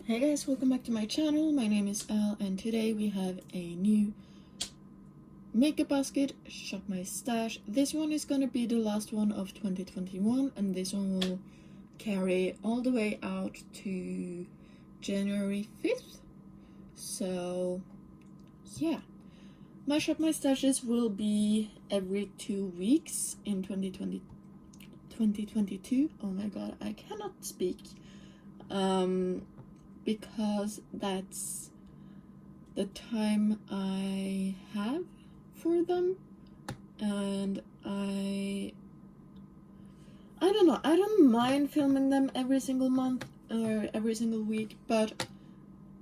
Hey guys, welcome back to my channel. My name is Elle and today we have a new makeup basket, Shop My Stash. This one is gonna be the last one of 2021 and this one will carry all the way out to January 5th. So yeah, my Shop My Stashes will be every 2 weeks in 2022. Oh my god, I cannot speak. Because that's the time I have for them, and I don't know, I don't mind filming them every single month or every single week, but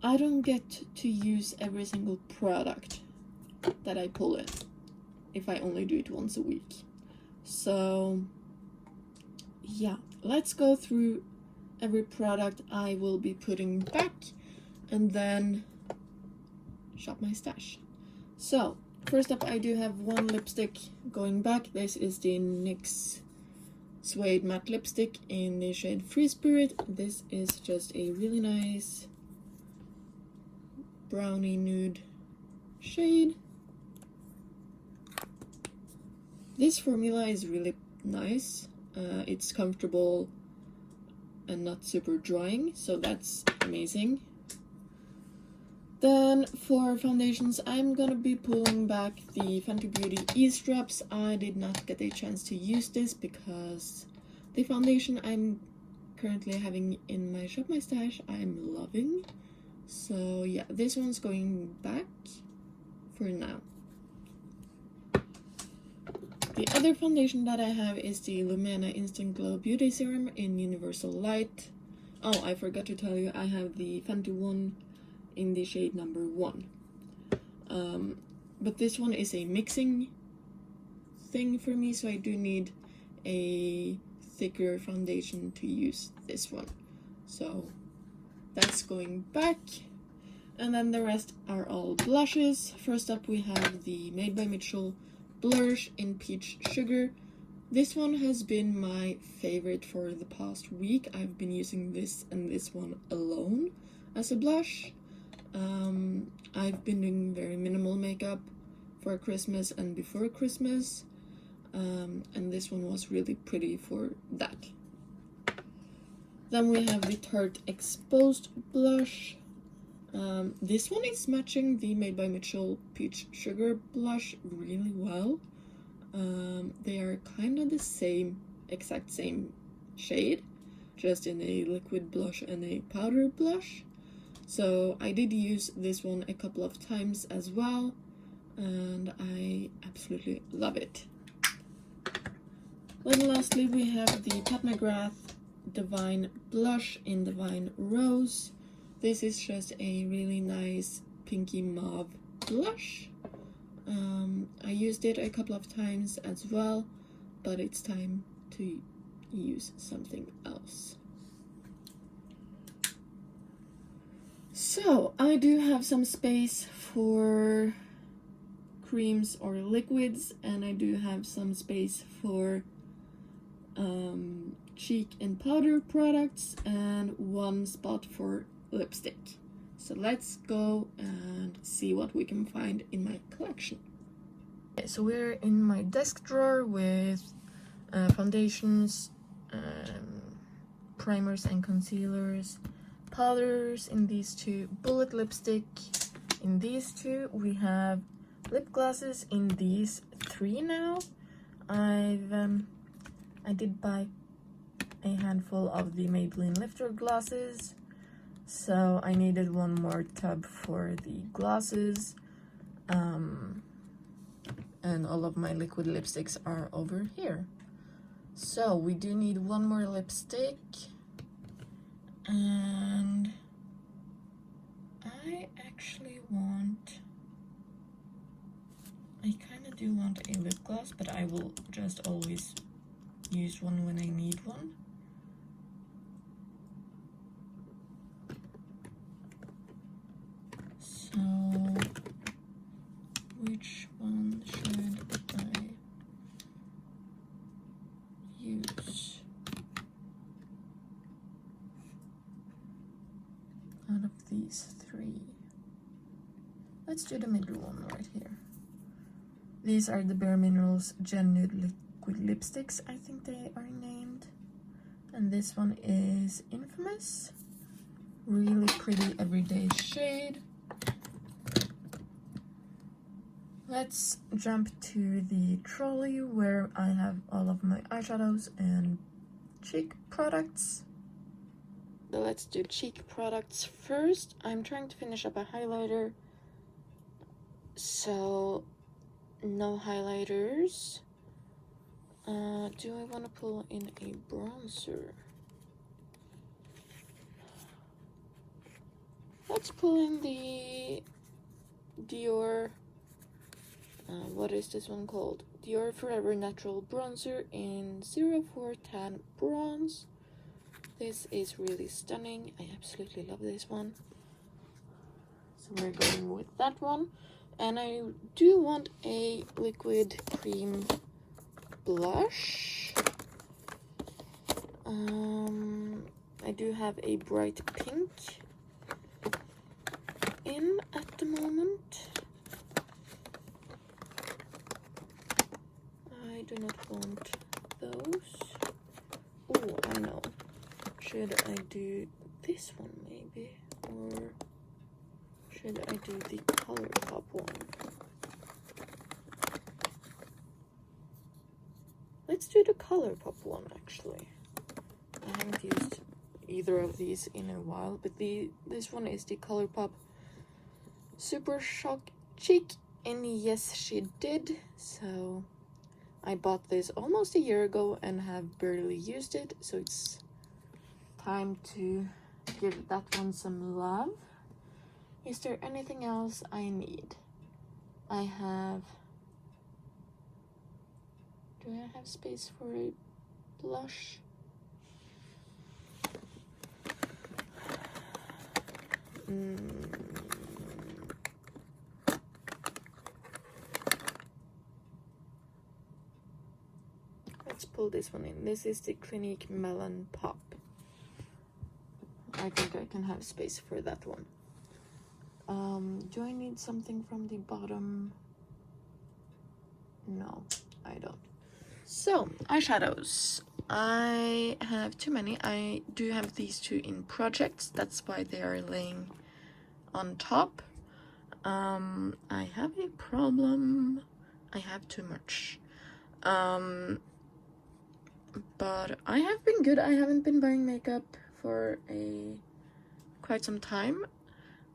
I don't get to use every single product that I pull in if I only do it once a week. So yeah, let's go through every product I will be putting back and then shop my stash. So first up, I do have one lipstick going back. This is the NYX Suede Matte Lipstick in the shade Free Spirit. This is just a really nice brownie nude shade. This formula is really nice. It's comfortable and not super drying, so that's amazing. Then for foundations, I'm gonna be pulling back the Fenty Beauty Eavesdrops. I did not get a chance to use this because the foundation I'm currently having in my Shop My Stash I'm loving. So yeah, this one's going back for now. The other foundation that I have is the Lumena Instant Glow Beauty Serum in Universal Light. Oh, I forgot to tell you, I have the Fenty one in the shade number 1. But this one is a mixing thing for me, so I do need a thicker foundation to use this one. So that's going back. And then the rest are all blushes. First up we have the Made by Mitchell Blush in Peach Sugar. This one has been my favorite for the past week. I've been using this and this one alone as a blush. I've been doing very minimal makeup for Christmas and before Christmas, and this one was really pretty for that. Then we have the Tarte Exposed Blush. This one is matching the Made by Mitchell Peach Sugar blush really well. They are kind of the exact same shade, just in a liquid blush and a powder blush. So I did use this one a couple of times as well, and I absolutely love it. Then lastly we have the Pat McGrath Divine Blush in Divine Rose. This is just a really nice pinky mauve blush. I used it a couple of times as well, but it's time to use something else. So I do have some space for creams or liquids, and I do have some space for cheek and powder products, and one spot for lipstick. So let's go and see what we can find in my collection. Okay, so we're in my desk drawer with foundations, primers and concealers, powders in these two, bullet lipstick in these two. We have lip glosses in these 3 now. I did buy a handful of the Maybelline Lifter glosses, so I needed one more tub for the glosses, and all of my liquid lipsticks are over here. So we do need one more lipstick, and I kind of do want a lip gloss, but I will just always use one when I need one. So which one should I use? out of these three? Let's do the middle one right here. These are the Bare Minerals Gen Nude Liquid Lipsticks, I think they are named. And this one is Infamous. Really pretty everyday shade. Let's jump to the trolley where I have all of my eyeshadows and cheek products. So let's do cheek products first. I'm trying to finish up a highlighter, so no highlighters. Do I want to pull in a bronzer? Let's pull in the Dior, what is this one called? Dior Forever Natural Bronzer in 04 Tan Bronze. This is really stunning. I absolutely love this one. So we're going with that one. And I do want a liquid cream blush. I do have a bright pink in at the moment. I do not want those. Oh, I know. Should I do this one maybe? Or should I do the ColourPop one? Let's do the ColourPop one actually. I haven't used either of these in a while, but this one is the ColourPop Super Shock Cheek, and yes, she did. So I bought this almost a year ago and have barely used it, so it's time to give that one some love. Is there anything else I need? Do I have space for a blush? Let's pull this one in. This is the Clinique Melon Pop. I think I can have space for that one. Do I need something from the bottom? No, I don't. So, eyeshadows. I have too many. I do have these two in projects. That's why they are laying on top. I have a problem. I have too much. But I have been good. I haven't been buying makeup for quite some time.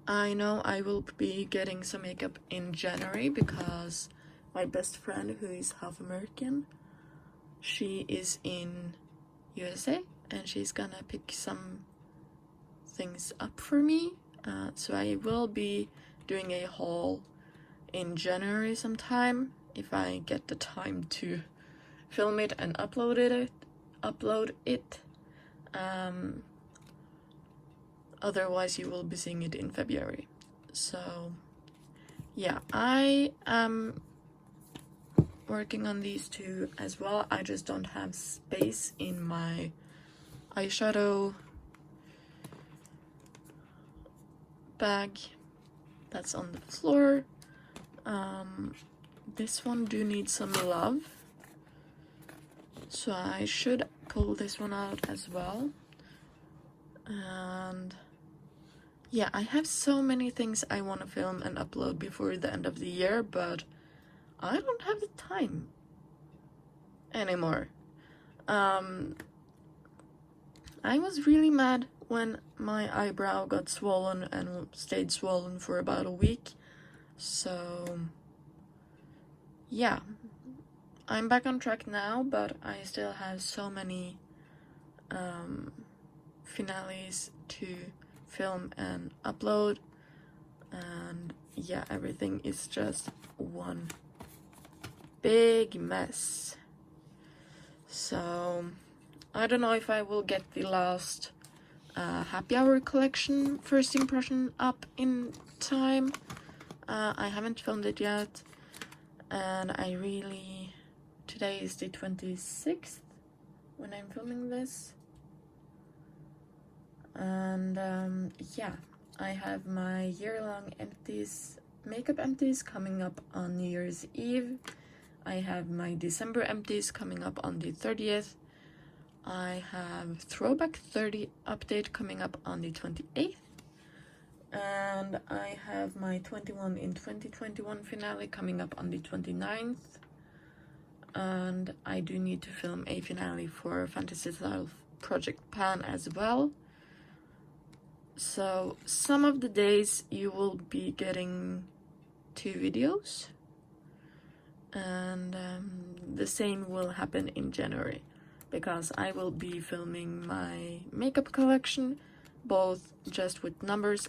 I know I will be getting some makeup in January because my best friend, who is half American, she is in USA and she's gonna pick some things up for me. So I will be doing a haul in January sometime if I get the time to film it and upload it. Otherwise you will be seeing it in February. So yeah, I am working on these two as well. I just don't have space in my eyeshadow bag that's on the floor. This one do need some love, so I should pull this one out as well. And yeah, I have so many things I want to film and upload before the end of the year, but I don't have the time anymore. I was really mad when my eyebrow got swollen and stayed swollen for about a week. So yeah, I'm back on track now, but I still have so many finales to film and upload, and yeah, everything is just one big mess. So I don't know if I will get the last happy hour collection first impression up in time. I haven't filmed it yet, and today is the 26th when I'm filming this. And yeah, I have my year-long empties, makeup empties coming up on New Year's Eve. I have my December empties coming up on the 30th. I have Throwback 30 update coming up on the 28th. And I have my 21 in 2021 finale coming up on the 29th. And I do need to film a finale for Fantasy Style Project Pan as well. So some of the days you will be getting 2 videos. And the same will happen in January, because I will be filming my makeup collection, both just with numbers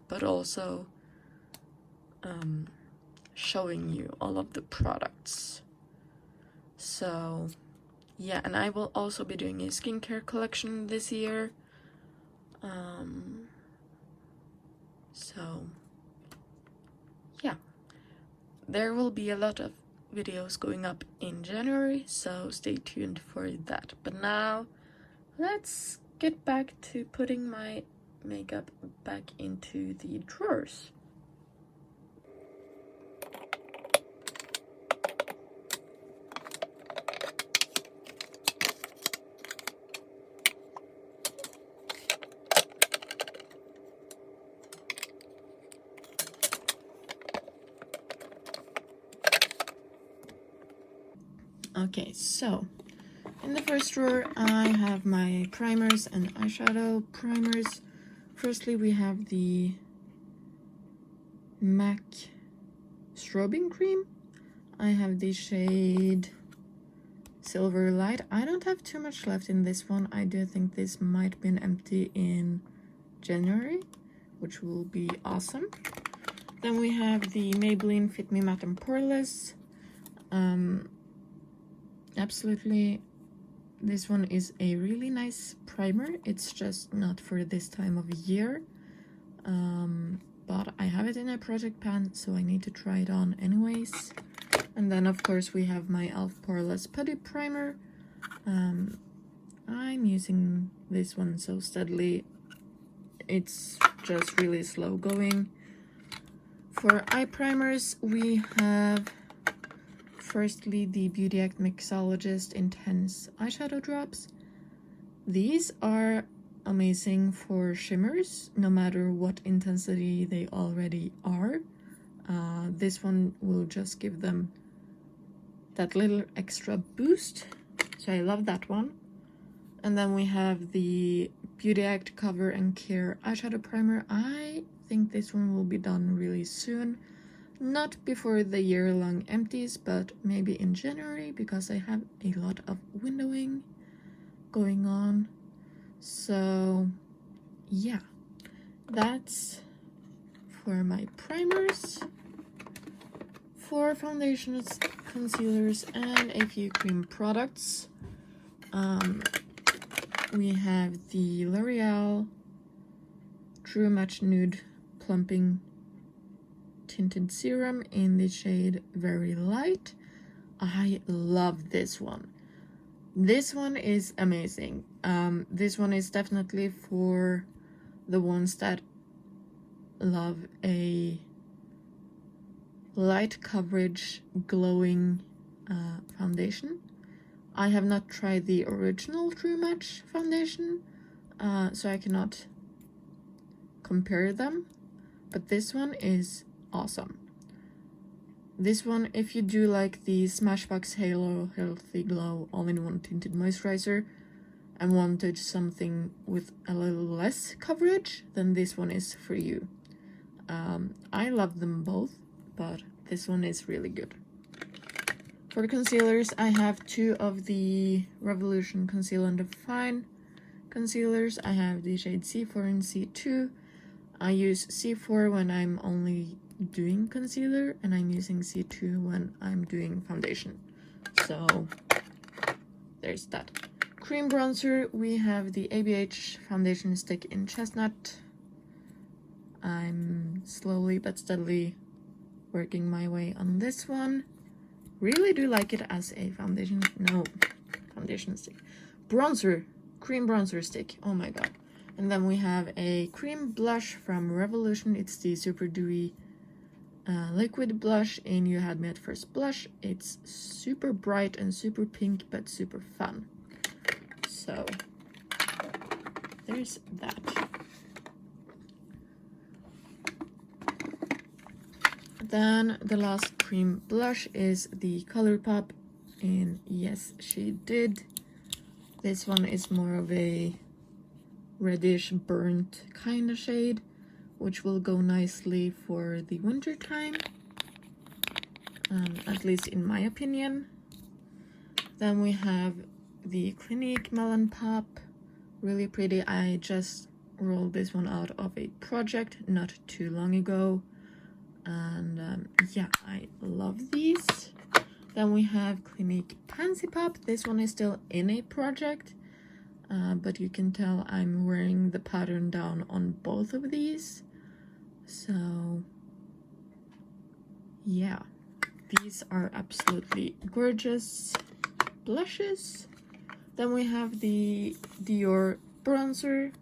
but also showing you all of the products. So yeah, and I will also be doing a skincare collection this year. So yeah, there will be a lot of videos going up in January, so stay tuned for that. But now let's get back to putting my makeup back into the drawers. Okay, so in the first drawer I have my primers and eyeshadow primers. Firstly, we have the MAC strobing cream. I have the shade Silver Light. I don't have too much left in this one. I do think this might have been empty in January, which will be awesome. Then we have the Maybelline Fit Me Matte and Poreless. Absolutely, this one is a really nice primer. It's just not for this time of year, but I have it in a project pan, so I need to try it on anyways. And then of course we have my e.l.f. Poreless Putty Primer. I'm using this one so steadily, it's just really slow going. For eye primers we have firstly the Beauty Act Mixologist Intense Eyeshadow Drops. These are amazing for shimmers, no matter what intensity they already are. This one will just give them that little extra boost, so I love that one. And then we have the Beauty Act Cover and Care Eyeshadow Primer. I think this one will be done really soon. Not before the year-long empties, but maybe in January, because I have a lot of windowing going on. So yeah, that's for my primers. For foundations, concealers, and a few cream products, we have the L'Oreal True Match Nude Plumping Tinted Serum in the shade Very Light. I love this one. This one is amazing. This one is definitely for the ones that love a light coverage glowing foundation. I have not tried the original True Match foundation, so I cannot compare them, but this one is awesome. This one, if you do like the Smashbox Halo Healthy Glow All-in-One Tinted Moisturizer and wanted something with a little less coverage, then this one is for you. I love them both, but this one is really good. For concealers, I have 2 of the Revolution Conceal and Define concealers. I have the shade C4 and C2. I use C4 when I'm only doing concealer, and I'm using C2 when I'm doing foundation. So there's that. Cream bronzer, we have the ABH foundation stick in Chestnut. I'm slowly but steadily working my way on this one. Really do like it as a foundation stick. Bronzer, cream bronzer stick, oh my god. And then we have a cream blush from Revolution. It's the Super Dewy liquid blush in You Had Me at First Blush. It's super bright and super pink, but super fun. So there's that. Then the last cream blush is the ColourPop in Yes She Did. This one is more of a reddish burnt kind of shade, which will go nicely for the winter time, at least in my opinion. Then we have the Clinique Melon Pop, really pretty. I just rolled this one out of a project not too long ago, and yeah, I love these. Then we have Clinique Pansy Pop. This one is still in a project, but you can tell I'm wearing the pattern down on both of these. So yeah, these are absolutely gorgeous blushes. Then we have the Dior bronzer.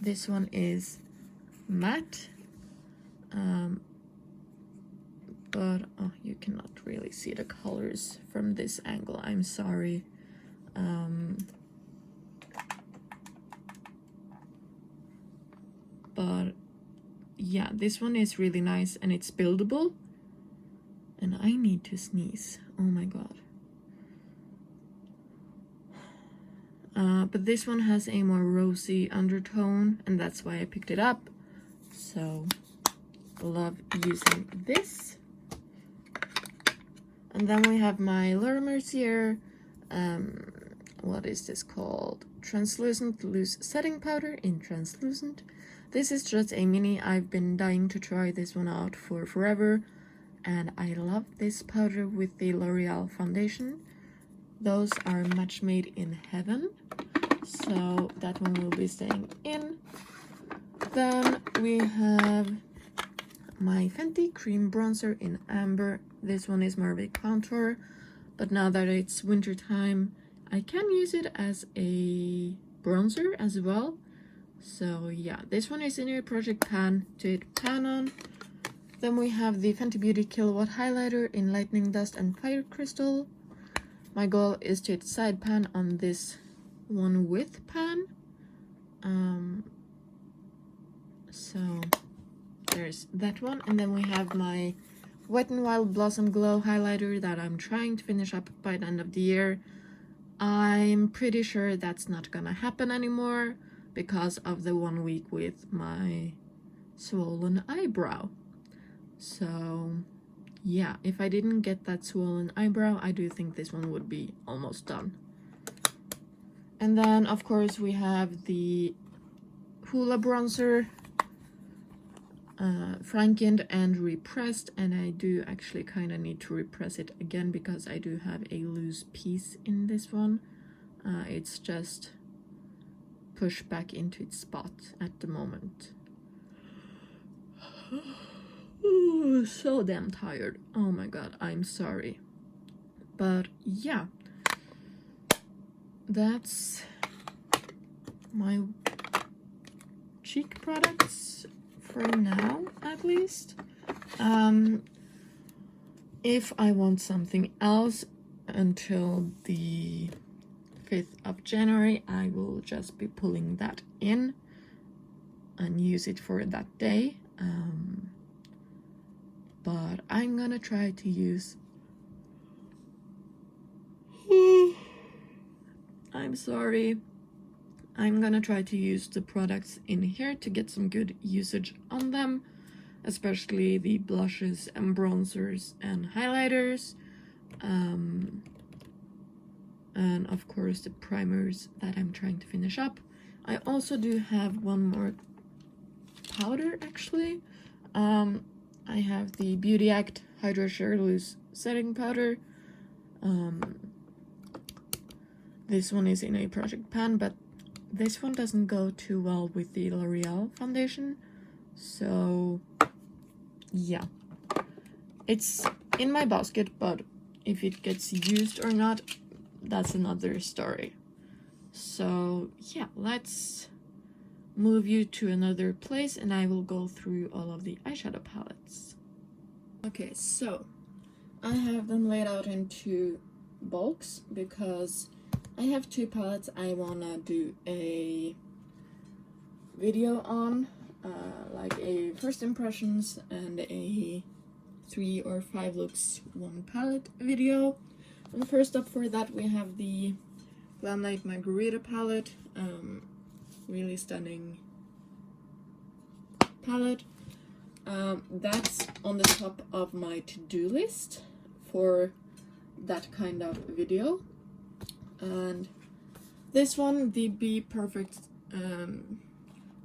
This one is matte, but oh, you cannot really see the colors from this angle, I'm sorry. But yeah, this one is really nice and it's buildable. And I need to sneeze, oh my god. But this one has a more rosy undertone, and that's why I picked it up. So love using this. And then we have my Laura Mercier, what is this called? Translucent Loose Setting Powder in Translucent. This is just a mini. I've been dying to try this one out for forever, and I love this powder with the L'Oreal foundation. Those are match made in heaven, so that one will be staying in. Then we have my Fenty Cream Bronzer in Amber. This one is more of a contour, but now that it's winter time, I can use it as a bronzer as well. So yeah, this one is in a project pan to hit pan on. Then we have the Fenty Beauty Kilowatt Highlighter in Lightning Dust and Fire Crystal. My goal is to hit side pan on this one with pan. So there's that one. And then we have my Wet n Wild Blossom Glow highlighter that I'm trying to finish up by the end of the year. I'm pretty sure that's not gonna happen anymore because of the 1 week with my swollen eyebrow. So yeah, if I didn't get that swollen eyebrow, I do think this one would be almost done. And then of course we have the Hoola bronzer, Frankened and repressed, and I do actually kind of need to repress it again because I do have a loose piece in this one. It's just pushed back into its spot at the moment. Ooh, so damn tired. Oh my god, I'm sorry. But yeah, that's my cheek products for now, at least. If I want something else until the 5th of January, I will just be pulling that in and use it for that day. But I'm gonna try to use... I'm sorry. I'm gonna try to use the products in here to get some good usage on them, especially the blushes and bronzers and highlighters, and of course the primers that I'm trying to finish up. I also do have one more powder actually. I have the Beauty Act Hydra Sheer Loose Setting Powder. This one is in a project pan, but this one doesn't go too well with the L'Oreal foundation. So yeah, it's in my basket, but if it gets used or not, that's another story. So yeah, let's move you to another place and I will go through all of the eyeshadow palettes. Okay, so I have them laid out into bulks because I have 2 palettes I wanna do a video on, like a first impressions and a 3 or 5 looks 1 palette video. And first up for that we have the Glam Light Margarita palette, really stunning palette. That's on the top of my to-do list for that kind of video. And this one, the Be Perfect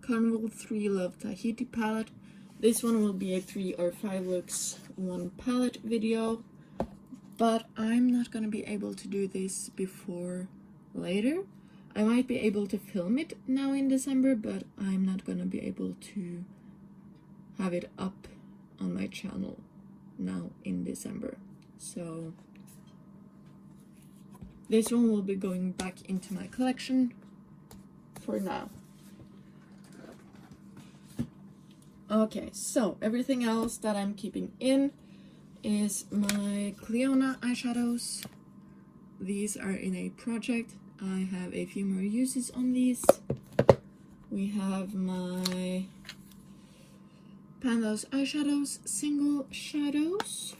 Carnival 3 Love Tahiti palette. This one will be a 3 or 5 looks 1 palette video, but I'm not gonna be able to do this before later. I might be able to film it now in December, but I'm not gonna be able to have it up on my channel now in December. So this one will be going back into my collection for now. Okay, so everything else that I'm keeping in is my Cleona eyeshadows. These are in a project. I have a few more uses on these. We have my Panda's eyeshadows, single shadows.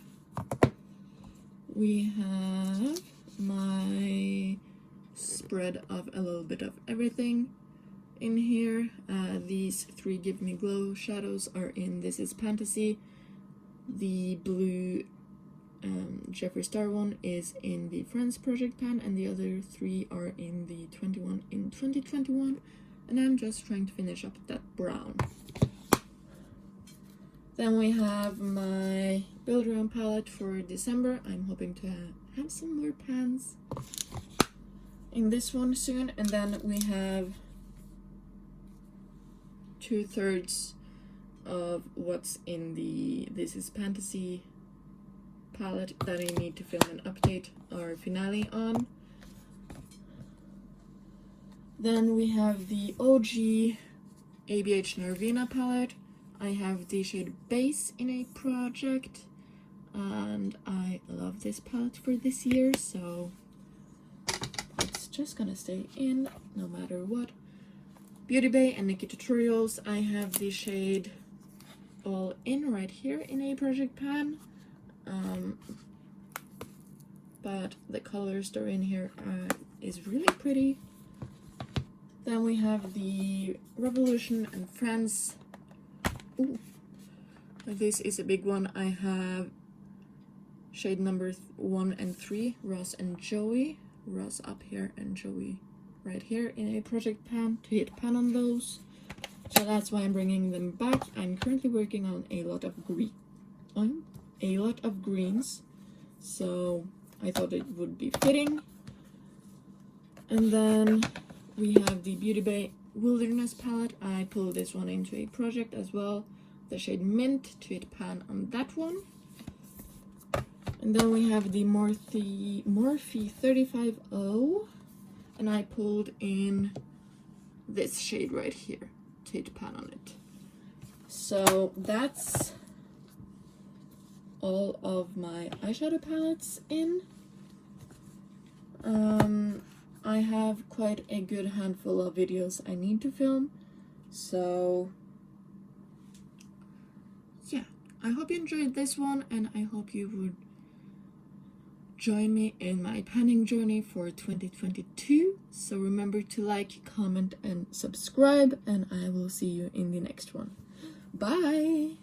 We have my spread of a little bit of everything in here. These 3 Give Me Glow shadows are in This Is Fantasy. The blue Jeffree Star one is in the Friends project pan, and the other 3 are in the 21 in 2021. And I'm just trying to finish up that brown. Then we have my Build Your Own palette for December. I'm hoping to have some more pans in this one soon. And then we have 2/3 of what's in the This Is Fantasy palette that I need to film an update or finale on. Then we have the OG ABH Nervina palette. I have the shade Base in a project, and I love this palette for this year, so it's just gonna stay in no matter what. Beauty Bay and Nikki Tutorials, I have the shade All In right here in a project pan, but the colors that are in here is really pretty. Then we have the Revolution and Friends. Ooh, this is a big one. I have shade number 1 and 3, Ross and Joey. Ross up here and Joey right here in a project pan to hit pan on those. So that's why I'm bringing them back. I'm currently working on a lot of greens, so I thought it would be fitting. And then we have the Beauty Bay Wilderness palette. I pulled this one into a project as well. The shade Mint to hit pan on that one. And then we have the Morphe 35O, and I pulled in this shade right here to hit pan on it. So that's all of my eyeshadow palettes in. I have quite a good handful of videos I need to film, so yeah, I hope you enjoyed this one, and I hope you would join me in my panning journey for 2022. So remember to like, comment, and subscribe, and I will see you in the next one. Bye!